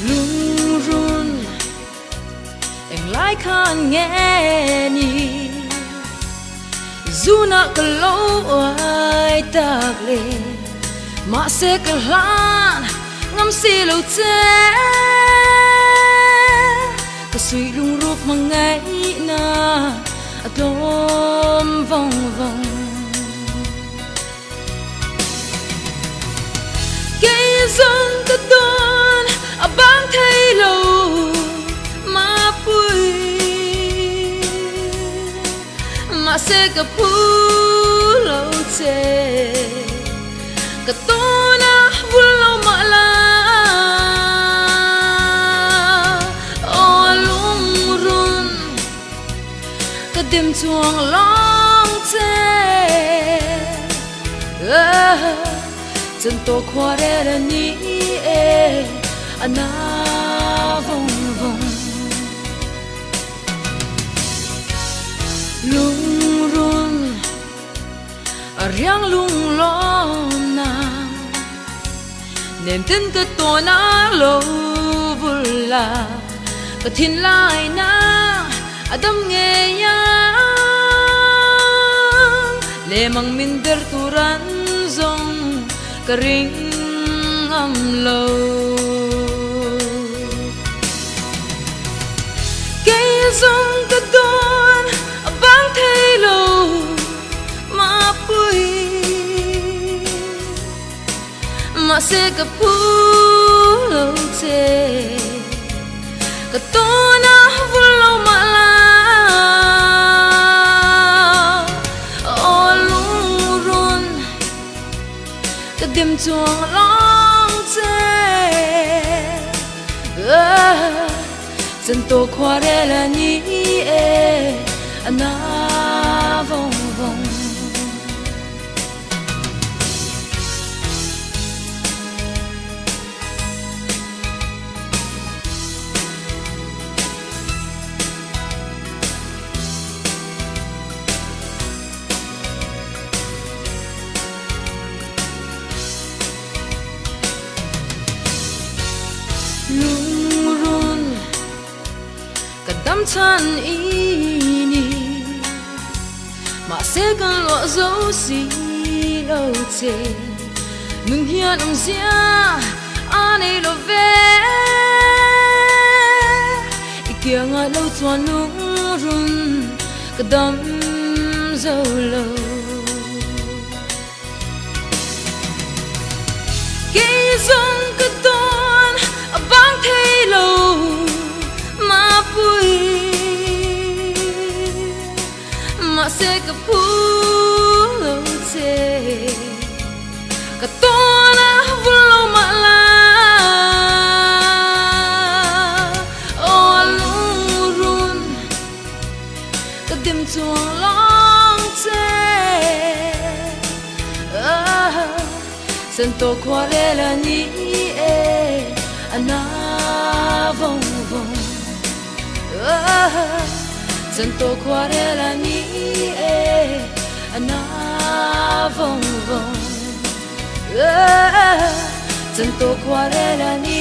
lung run em lại khan nghe ni dù na ka lâu ai tak le ma se ka lan ngam si lâu che ka sui lung rup mangai na atom vong vong cây rong ta don abang thay lâu ma pui ma se ka pu lâu che ka tona vul lâu ma la o lung run ka dim chuang long che chân to khoa re ra ni e ana vong vong lung run riang lung lom na nem tin ka to na lo vula ka thin lai na adam nge ya le mang min der turan zong ka ring am lo cây rong ka don bang thay lo ma pui ma se ka pu lo che ka to na vul lo ma la o lung run ka dim chuang long che chân to khoa re la ni e ana vong vong lung run ka dam chan i ni ma se kan lo zo si lo che nung hian ang sia ane lo ve ikia nga lo chuan lung run ka dam zo lo cây rong ka don bang thay lâu ma pui ma se ka pu lâu che ka to na vul lo ma la o lung run ka dim chuang long che sen to khoa le la ni e ana vong vong chân to khoa re la ni e ana vong vong chân to khoa re la ni